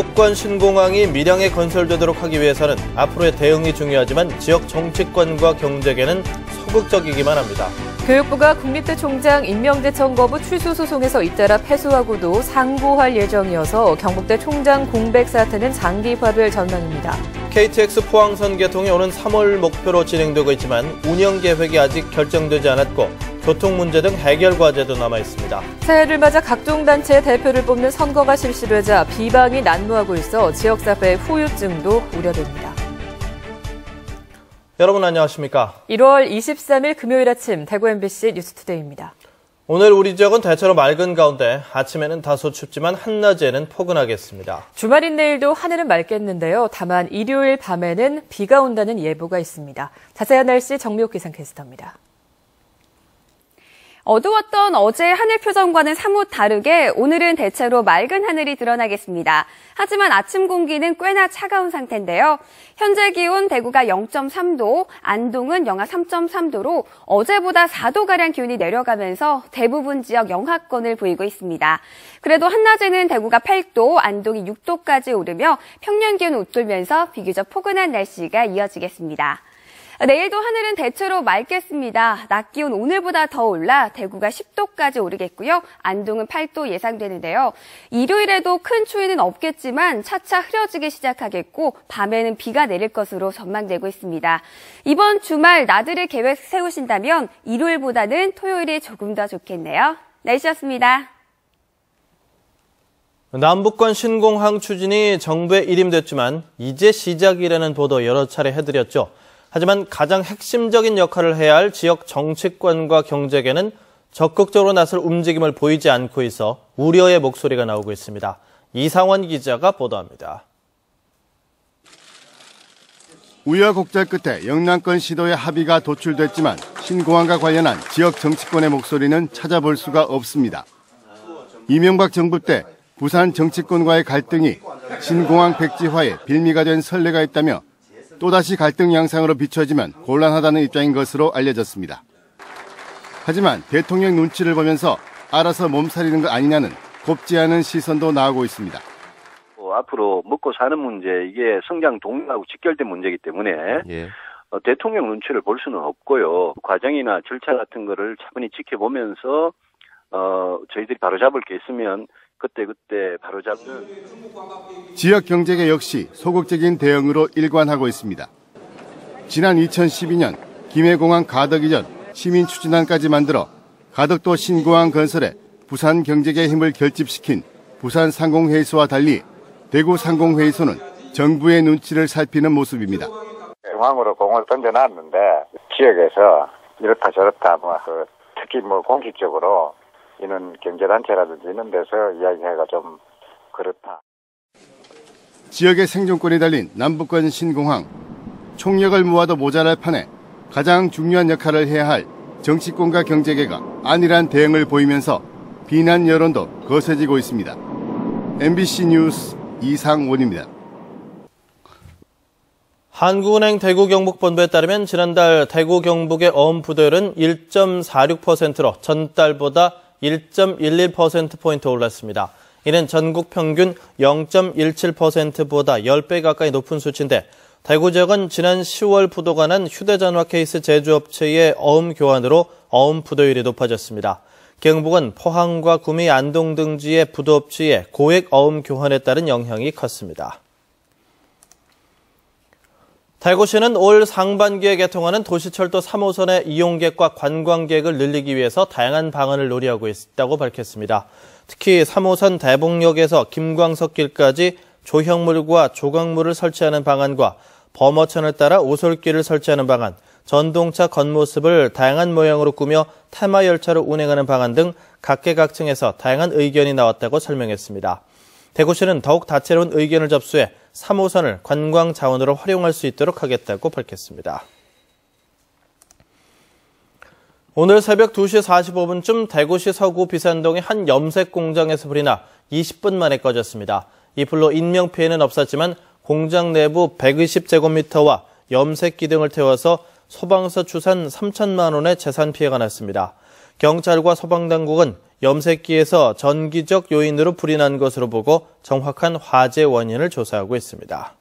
남북간 신공항이 밀양에 건설되도록 하기 위해서는 앞으로의 대응이 중요하지만 지역 정치권과 경제계는 소극적이기만 합니다. 교육부가 국립대 총장 임명제청 거부 취소 소송에서 잇따라 패소하고도 상고할 예정이어서 경북대 총장 공백 사태는 장기화될 전망입니다. KTX 포항선 개통이 오는 3월 목표로 진행되고 있지만 운영 계획이 아직 결정되지 않았고 교통 문제 등 해결 과제도 남아 있습니다. 새해를 맞아 각종 단체의 대표를 뽑는 선거가 실시되자 비방이 난무하고 있어 지역사회의 후유증도 우려됩니다. 여러분 안녕하십니까? 1월 23일 금요일 아침 대구 MBC 뉴스투데이입니다. 오늘 우리 지역은 대체로 맑은 가운데 아침에는 다소 춥지만 한낮에는 포근하겠습니다. 주말인 내일도 하늘은 맑겠는데요. 다만 일요일 밤에는 비가 온다는 예보가 있습니다. 자세한 날씨 정미옥 기상캐스터입니다. 어두웠던 어제 하늘 표정과는 사뭇 다르게 오늘은 대체로 맑은 하늘이 드러나겠습니다. 하지만 아침 공기는 꽤나 차가운 상태인데요. 현재 기온 대구가 0.3도, 안동은 영하 3.3도로 어제보다 4도가량 기온이 내려가면서 대부분 지역 영하권을 보이고 있습니다. 그래도 한낮에는 대구가 8도, 안동이 6도까지 오르며 평년 기온 웃돌면서 비교적 포근한 날씨가 이어지겠습니다. 내일도 하늘은 대체로 맑겠습니다. 낮 기온 오늘보다 더 올라 대구가 10도까지 오르겠고요. 안동은 8도 예상되는데요. 일요일에도 큰 추위는 없겠지만 차차 흐려지기 시작하겠고 밤에는 비가 내릴 것으로 전망되고 있습니다. 이번 주말 나들이 계획 세우신다면 일요일보다는 토요일이 조금 더 좋겠네요. 날씨였습니다. 남북간 신공항 추진이 정부에 일임됐지만 이제 시작이라는 보도 여러 차례 해드렸죠. 하지만 가장 핵심적인 역할을 해야 할 지역 정치권과 경제계는 적극적으로 나설 움직임을 보이지 않고 있어 우려의 목소리가 나오고 있습니다. 이상원 기자가 보도합니다. 우여곡절 끝에 영남권 시도의 합의가 도출됐지만 신공항과 관련한 지역 정치권의 목소리는 찾아볼 수가 없습니다. 이명박 정부 때 부산 정치권과의 갈등이 신공항 백지화의 빌미가 된 선례가 있다며 또다시 갈등 양상으로 비춰지면 곤란하다는 입장인 것으로 알려졌습니다. 하지만 대통령 눈치를 보면서 알아서 몸살이는 것 아니냐는 곱지 않은 시선도 나오고 있습니다. 앞으로 먹고 사는 문제, 이게 성장 동력하고 직결된 문제이기 때문에 대통령 눈치를 볼 수는 없고요. 과정이나 절차 같은 거를 차분히 지켜보면서 저희들이 바로잡을 게 있으면 그때 바로잡는. 지역 경제계 역시 소극적인 대응으로 일관하고 있습니다. 지난 2012년 김해공항 가덕 이전 시민 추진안까지 만들어 가덕도 신공항 건설에 부산 경제계 힘을 결집시킨 부산 상공회의소와 달리 대구 상공회의소는 정부의 눈치를 살피는 모습입니다. 중앙으로 공을 던져놨는데 지역에서 이렇다 저렇다 특히 공식적으로 이런 경제단체라든지 이런 데서 이야기하기가 좀 그렇다. 지역의 생존권이 달린 남북간 신공항. 총력을 모아도 모자랄 판에 가장 중요한 역할을 해야 할 정치권과 경제계가 안일한 대응을 보이면서 비난 여론도 거세지고 있습니다. MBC 뉴스 이상원입니다. 한국은행 대구 경북본부에 따르면 지난달 대구 경북의 어음 부도율은 1.46%로 전달보다 1.11%포인트 올랐습니다. 이는 전국 평균 0.17%보다 10배 가까이 높은 수치인데 대구 지역은 지난 10월 부도가 난 휴대전화 케이스 제조업체의 어음 교환으로 어음 부도율이 높아졌습니다. 경북은 포항과 구미, 안동 등지의 부도업체의 고액 어음 교환에 따른 영향이 컸습니다. 대구시는 올 상반기에 개통하는 도시철도 3호선의 이용객과 관광객을 늘리기 위해서 다양한 방안을 논의하고 있다고 밝혔습니다. 특히 3호선 대봉역에서 김광석길까지 조형물과 조각물을 설치하는 방안과 범어천을 따라 오솔길을 설치하는 방안, 전동차 겉모습을 다양한 모양으로 꾸며 테마 열차로 운행하는 방안 등 각계각층에서 다양한 의견이 나왔다고 설명했습니다. 대구시는 더욱 다채로운 의견을 접수해 3호선을 관광 자원으로 활용할 수 있도록 하겠다고 밝혔습니다. 오늘 새벽 2시 45분쯤 대구시 서구 비산동의 한 염색 공장에서 불이 나 20분 만에 꺼졌습니다. 이 불로 인명피해는 없었지만 공장 내부 120제곱미터와 염색기 등을 태워서 소방서 추산 3천만 원의 재산 피해가 났습니다. 경찰과 소방당국은 염색기에서 전기적 요인으로 불이 난 것으로 보고 정확한 화재 원인을 조사하고 있습니다.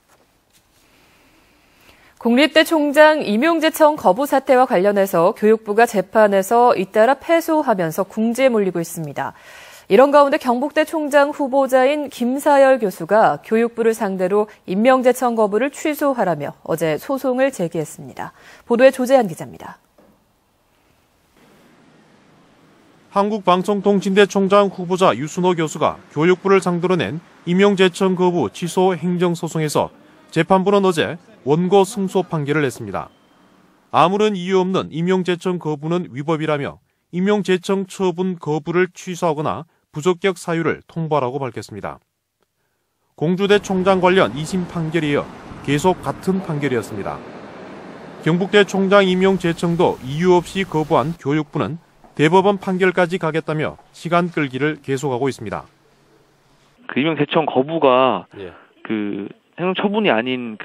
국립대 총장 임용제청 거부 사태와 관련해서 교육부가 재판에서 잇따라 패소하면서 궁지에 몰리고 있습니다. 이런 가운데 경북대 총장 후보자인 김사열 교수가 교육부를 상대로 임명제청 거부를 취소하라며 어제 소송을 제기했습니다. 보도에 조재한 기자입니다. 한국방송통신대 총장 후보자 유순호 교수가 교육부를 상대로 낸 임용제청 거부 취소 행정소송에서 재판부는 어제 원고 승소 판결을 냈습니다. 아무런 이유 없는 임용제청 거부는 위법이라며 임용제청 처분 거부를 취소하거나 부적격 사유를 통보하라고 밝혔습니다. 공주대 총장 관련 2심 판결에 이어 계속 같은 판결이었습니다. 경북대 총장 임용제청도 이유 없이 거부한 교육부는 대법원 판결까지 가겠다며 시간 끌기를 계속하고 있습니다. 그 임용제청 거부가 행정처분이 아닌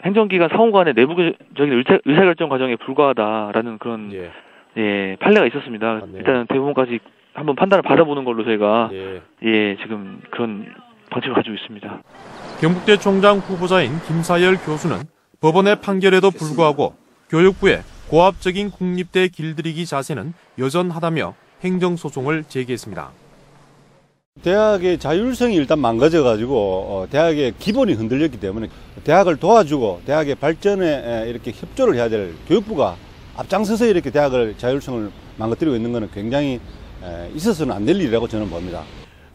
행정기관 사무관의 내부적인 의사결정 과정에 불과하다라는 그런 판례가 있었습니다. 맞네요. 일단 대법원까지 한번 판단을 받아보는 걸로 저희가 지금 그런 방식을 가지고 있습니다. 경북대 총장 후보자인 김사열 교수는 법원의 판결에도 불구하고 교육부의 고압적인 국립대 길들이기 자세는 여전하다며 행정소송을 제기했습니다. 대학의 자율성이 일단 망가져가지고 대학의 기본이 흔들렸기 때문에 대학을 도와주고 대학의 발전에 이렇게 협조를 해야 될 교육부가 앞장서서 이렇게 대학을 자율성을 망가뜨리고 있는 것은 굉장히 있어서는 안 될 일이라고 저는 봅니다.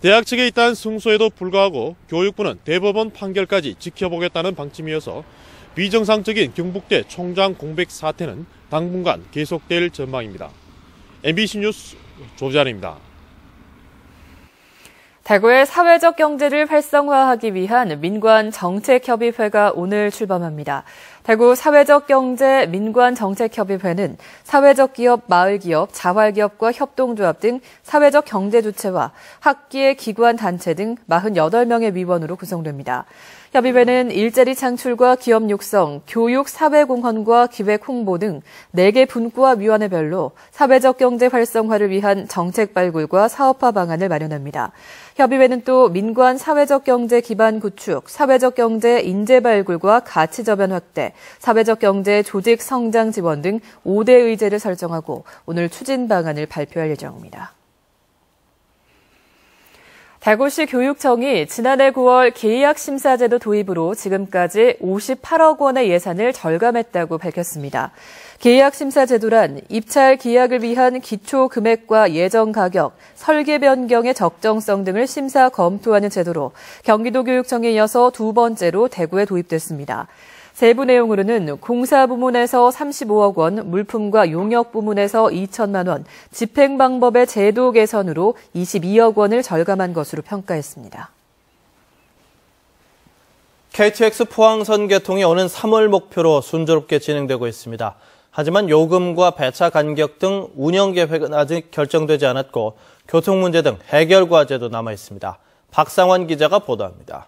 대학 측에 있다는 승소에도 불구하고 교육부는 대법원 판결까지 지켜보겠다는 방침이어서 비정상적인 경북대 총장 공백 사태는 당분간 계속될 전망입니다. MBC 뉴스 조재환입니다. 대구의 사회적 경제를 활성화하기 위한 민관정책협의회가 오늘 출범합니다. 대구 사회적경제 민관정책협의회는 사회적 기업, 마을기업, 자활기업과 협동조합 등 사회적 경제 주체와 학계, 기관, 단체 등 48명의 위원으로 구성됩니다. 협의회는 일자리 창출과 기업 육성, 교육, 사회공헌과 기획 홍보 등 4개 분과와 위원회별로 사회적 경제 활성화를 위한 정책 발굴과 사업화 방안을 마련합니다. 협의회는 또 민관 사회적 경제 기반 구축, 사회적 경제 인재 발굴과 가치 저변 확대, 사회적 경제 조직 성장 지원 등 5대 의제를 설정하고 오늘 추진 방안을 발표할 예정입니다. 대구시 교육청이 지난해 9월 계약 심사제도 도입으로 지금까지 58억 원의 예산을 절감했다고 밝혔습니다. 계약 심사 제도란 입찰 계약을 위한 기초 금액과 예정 가격, 설계 변경의 적정성 등을 심사 검토하는 제도로 경기도교육청에 이어서 두 번째로 대구에 도입됐습니다. 세부 내용으로는 공사 부문에서 35억 원, 물품과 용역 부문에서 2천만 원, 집행 방법의 제도 개선으로 22억 원을 절감한 것으로 평가했습니다. KTX 포항선 개통이 오는 3월 목표로 순조롭게 진행되고 있습니다. 하지만 요금과 배차 간격 등 운영 계획은 아직 결정되지 않았고 교통 문제 등 해결 과제도 남아 있습니다. 박상환 기자가 보도합니다.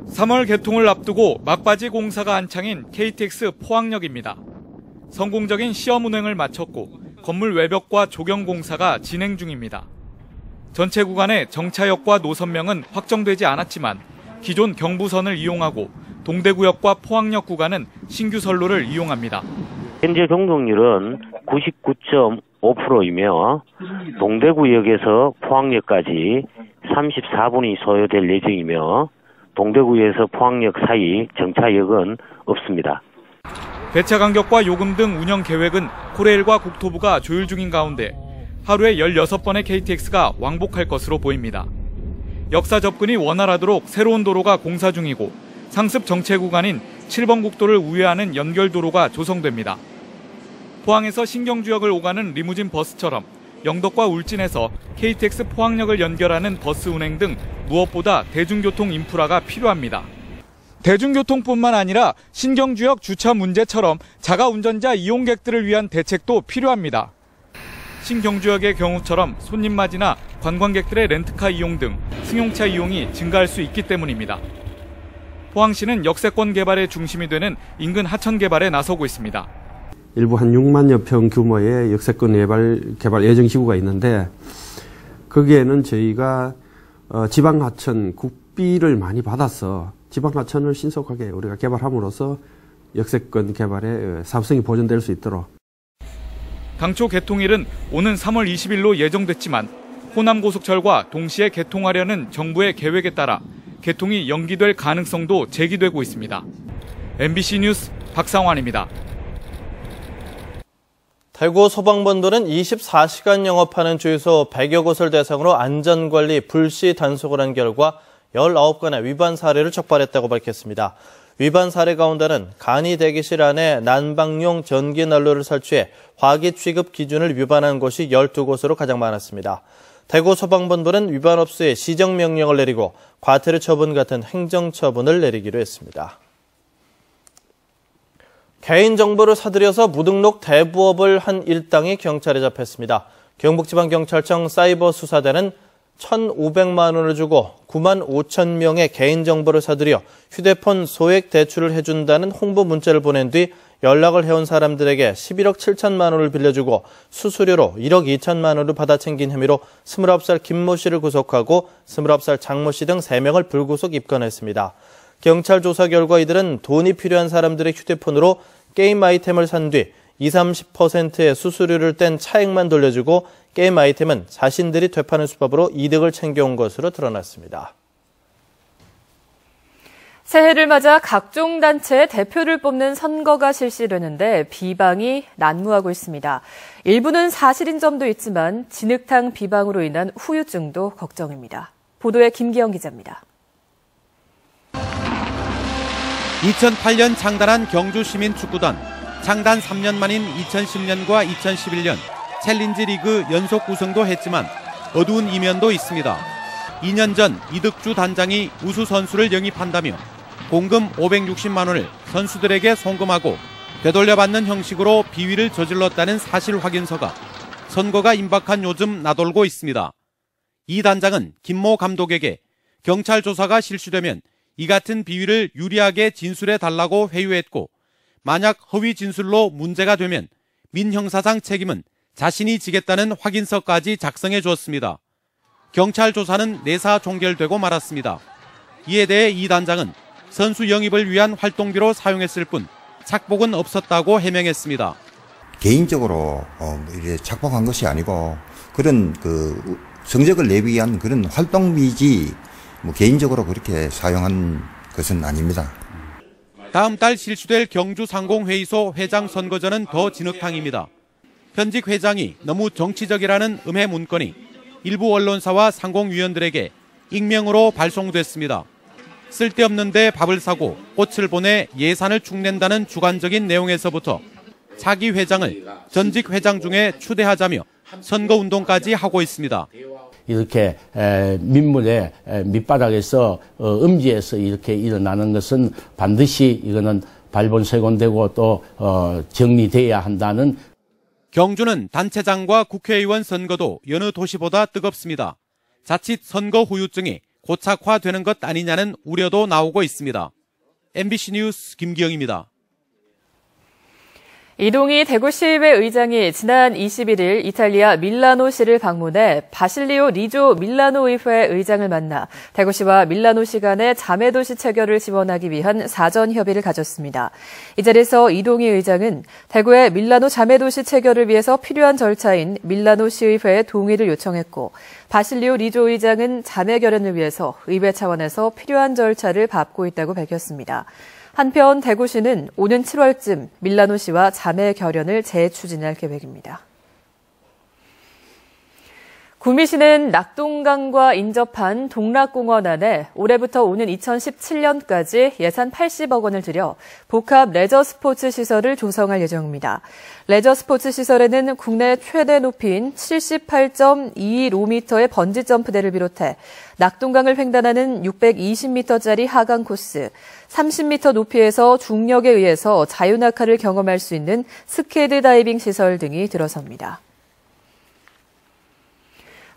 3월 개통을 앞두고 막바지 공사가 한창인 KTX 포항역입니다. 성공적인 시험 운행을 마쳤고 건물 외벽과 조경 공사가 진행 중입니다. 전체 구간의 정차역과 노선명은 확정되지 않았지만 기존 경부선을 이용하고 동대구역과 포항역 구간은 신규 선로를 이용합니다. 현재 경동률은 99.5%이며 동대구역에서 포항역까지 34분이 소요될 예정이며 동대구에서 포항역 사이 정차역은 없습니다. 배차 간격과 요금 등 운영 계획은 코레일과 국토부가 조율 중인 가운데 하루에 16번의 KTX가 왕복할 것으로 보입니다. 역사 접근이 원활하도록 새로운 도로가 공사 중이고 상습 정체 구간인 7번 국도를 우회하는 연결도로가 조성됩니다. 포항에서 신경주역을 오가는 리무진 버스처럼 영덕과 울진에서 KTX 포항역을 연결하는 버스 운행 등 무엇보다 대중교통 인프라가 필요합니다. 대중교통뿐만 아니라 신경주역 주차 문제처럼 자가 운전자 이용객들을 위한 대책도 필요합니다. 신경주역의 경우처럼 손님맞이나 관광객들의 렌트카 이용 등 승용차 이용이 증가할 수 있기 때문입니다. 포항시는 역세권 개발의 중심이 되는 인근 하천 개발에 나서고 있습니다. 일부 한 6만여 평 규모의 역세권 개발 예정지구가 있는데 거기에는 저희가 지방하천 국비를 많이 받아서 지방하천을 신속하게 우리가 개발함으로써 역세권 개발의 사업성이 보존될 수 있도록. 당초 개통일은 오는 3월 20일로 예정됐지만 호남고속철과 동시에 개통하려는 정부의 계획에 따라 개통이 연기될 가능성도 제기되고 있습니다. MBC 뉴스 박상환입니다. 대구 소방본부는 24시간 영업하는 주유소 100여 곳을 대상으로 안전관리 불시 단속을 한 결과 19건의 위반 사례를 적발했다고 밝혔습니다. 위반 사례 가운데는 간이 대기실 안에 난방용 전기 난로를 설치해 화기 취급 기준을 위반한 곳이 12곳으로 가장 많았습니다. 대구 소방본부는 위반 업소에 시정명령을 내리고 과태료 처분 같은 행정처분을 내리기로 했습니다. 개인정보를 사들여서 무등록 대부업을 한 일당이 경찰에 잡혔습니다. 경북지방경찰청 사이버수사대는 1,500만 원을 주고 9만 5천 명의 개인정보를 사들여 휴대폰 소액 대출을 해준다는 홍보 문자를 보낸 뒤 연락을 해온 사람들에게 11억 7천만 원을 빌려주고 수수료로 1억 2천만 원을 받아 챙긴 혐의로 29살 김모 씨를 구속하고 29살 장모 씨 등 3명을 불구속 입건했습니다. 경찰 조사 결과 이들은 돈이 필요한 사람들의 휴대폰으로 게임 아이템을 산 뒤 20-30%의 수수료를 뗀 차액만 돌려주고 게임 아이템은 자신들이 되파는 수법으로 이득을 챙겨온 것으로 드러났습니다. 새해를 맞아 각종 단체의 대표를 뽑는 선거가 실시되는데 비방이 난무하고 있습니다. 일부는 사실인 점도 있지만 진흙탕 비방으로 인한 후유증도 걱정입니다. 보도에 김기영 기자입니다. 2008년 창단한 경주시민축구단, 창단 3년 만인 2010년과 2011년 챌린지 리그 연속 우승도 했지만 어두운 이면도 있습니다. 2년 전 이득주 단장이 우수 선수를 영입한다며 공금 560만 원을 선수들에게 송금하고 되돌려받는 형식으로 비위를 저질렀다는 사실 확인서가 선거가 임박한 요즘 나돌고 있습니다. 이 단장은 김모 감독에게 경찰 조사가 실시되면 이 같은 비위를 유리하게 진술해달라고 회유했고 만약 허위 진술로 문제가 되면 민형사상 책임은 자신이 지겠다는 확인서까지 작성해 주었습니다. 경찰 조사는 내사 종결되고 말았습니다. 이에 대해 이 단장은 선수 영입을 위한 활동비로 사용했을 뿐 착복은 없었다고 해명했습니다. 개인적으로 착복한 것이 아니고 그런 성적을 내기 위한 그런 활동비지 개인적으로 그렇게 사용한 것은 아닙니다. 다음 달 실시될 경주상공회의소 회장 선거전은 더 진흙탕입니다. 현직 회장이 너무 정치적이라는 음해 문건이 일부 언론사와 상공위원들에게 익명으로 발송됐습니다. 쓸데없는데 밥을 사고 꽃을 보내 예산을 축낸다는 주관적인 내용에서부터 차기 회장을 전직 회장 중에 추대하자며 선거운동까지 하고 있습니다. 이렇게 민물의 밑바닥에서 음지에서 이렇게 일어나는 것은 반드시 이거는 발본색원되고 또 정리돼야 한다는. 경주는 단체장과 국회의원 선거도 여느 도시보다 뜨겁습니다. 자칫 선거 후유증이 고착화되는 것 아니냐는 우려도 나오고 있습니다. MBC 뉴스 김기영입니다. 이동희 대구시의회 의장이 지난 21일 이탈리아 밀라노시를 방문해 바실리오 리조 밀라노 의회 의장을 만나 대구시와 밀라노시 간의 자매도시 체결을 지원하기 위한 사전 협의를 가졌습니다. 이 자리에서 이동희 의장은 대구의 밀라노 자매도시 체결을 위해서 필요한 절차인 밀라노시의회의 동의를 요청했고 바실리오 리조 의장은 자매 결연을 위해서 의회 차원에서 필요한 절차를 밟고 있다고 밝혔습니다. 한편 대구시는 오는 7월쯤 밀라노시와 자매 결연을 재추진할 계획입니다. 구미시는 낙동강과 인접한 동락공원 안에 올해부터 오는 2017년까지 예산 80억 원을 들여 복합 레저 스포츠 시설을 조성할 예정입니다. 레저 스포츠 시설에는 국내 최대 높이인 78.215m의 번지 점프대를 비롯해 낙동강을 횡단하는 620m짜리 하강 코스, 30m 높이에서 중력에 의해서 자유낙하를 경험할 수 있는 스케이트 다이빙 시설 등이 들어섭니다.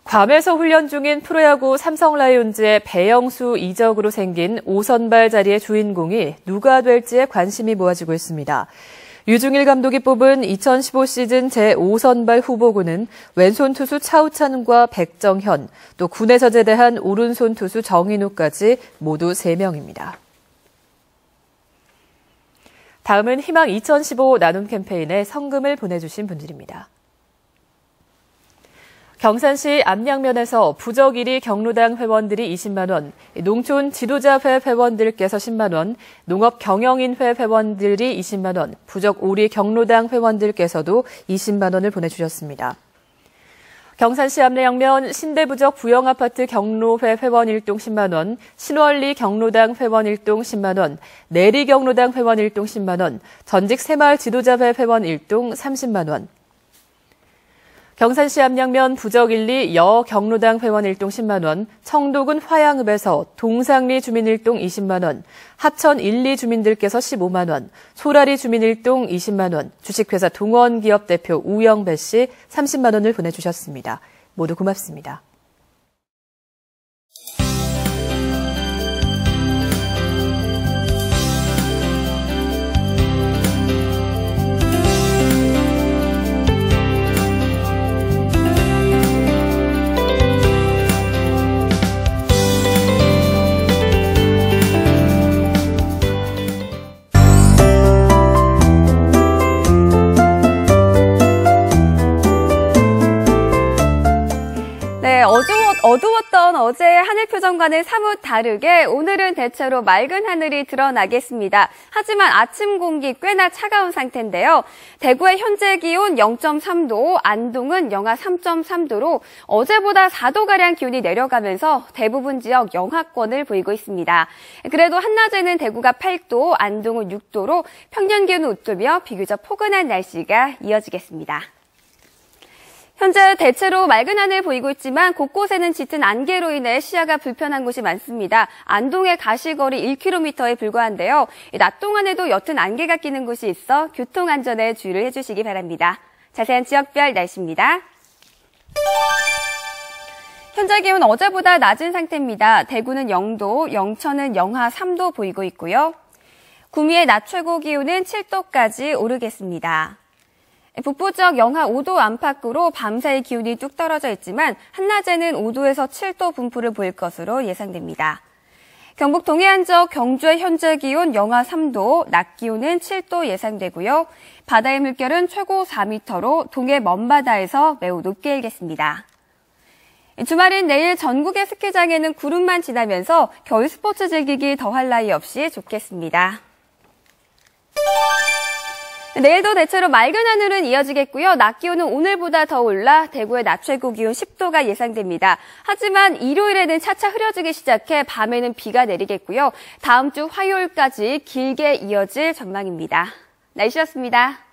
괌에서 훈련 중인 프로야구 삼성 라이온즈의 배영수 이적으로 생긴 5선발 자리의 주인공이 누가 될지에 관심이 모아지고 있습니다. 유중일 감독이 뽑은 2015 시즌 제5선발 후보군은 왼손 투수 차우찬과 백정현, 또 군에서 제대한 오른손 투수 정인우까지 모두 3명입니다. 다음은 희망 2015 나눔 캠페인에 성금을 보내주신 분들입니다. 경산시 암양면에서 부적 1위 경로당 회원들이 20만 원, 농촌 지도자회 회원들께서 10만 원, 농업경영인회 회원들이 20만 원, 부적 5위 경로당 회원들께서도 20만 원을 보내주셨습니다. 경산시 암양면 신대부적 부영아파트 경로회 회원 일동 10만 원, 신월리 경로당 회원 일동 10만 원, 내리 경로당 회원 일동 10만 원, 전직 새마을 지도자회 회원 일동 30만 원, 경산시 암양면 부적 1리 여 경로당 회원 일동 10만 원, 청도군 화양읍에서 동상리 주민 일동 20만 원, 하천 1, 2 주민들께서 15만 원, 소라리 주민 일동 20만 원, 주식회사 동원기업 대표 우영배 씨 30만 원을 보내주셨습니다. 모두 고맙습니다. 어두웠던 어제의 하늘 표정과는 사뭇 다르게 오늘은 대체로 맑은 하늘이 드러나겠습니다. 하지만 아침 공기 꽤나 차가운 상태인데요. 대구의 현재 기온 0.3도, 안동은 영하 3.3도로 어제보다 4도가량 기온이 내려가면서 대부분 지역 영하권을 보이고 있습니다. 그래도 한낮에는 대구가 8도, 안동은 6도로 평년 기온을 웃돌며 비교적 포근한 날씨가 이어지겠습니다. 현재 대체로 맑은 하늘 보이고 있지만 곳곳에는 짙은 안개로 인해 시야가 불편한 곳이 많습니다. 안동의 가시거리 1km에 불과한데요. 낮 동안에도 옅은 안개가 끼는 곳이 있어 교통안전에 주의를 해주시기 바랍니다. 자세한 지역별 날씨입니다. 현재 기온 어제보다 낮은 상태입니다. 대구는 0도, 영천은 영하 3도 보이고 있고요. 구미의 낮 최고 기온은 7도까지 오르겠습니다. 북부 지역 영하 5도 안팎으로 밤사이 기온이 뚝 떨어져 있지만 한낮에는 5도에서 7도 분포를 보일 것으로 예상됩니다. 경북 동해안 지역 경주의 현재 기온 영하 3도, 낮 기온은 7도 예상되고요. 바다의 물결은 최고 4m로 동해 먼바다에서 매우 높게 일겠습니다. 주말인 내일 전국의 스키장에는 구름만 지나면서 겨울 스포츠 즐기기 더할 나위 없이 좋겠습니다. 내일도 대체로 맑은 하늘은 이어지겠고요. 낮 기온은 오늘보다 더 올라 대구의 낮 최고 기온 10도가 예상됩니다. 하지만 일요일에는 차차 흐려지기 시작해 밤에는 비가 내리겠고요. 다음 주 화요일까지 길게 이어질 전망입니다. 날씨였습니다.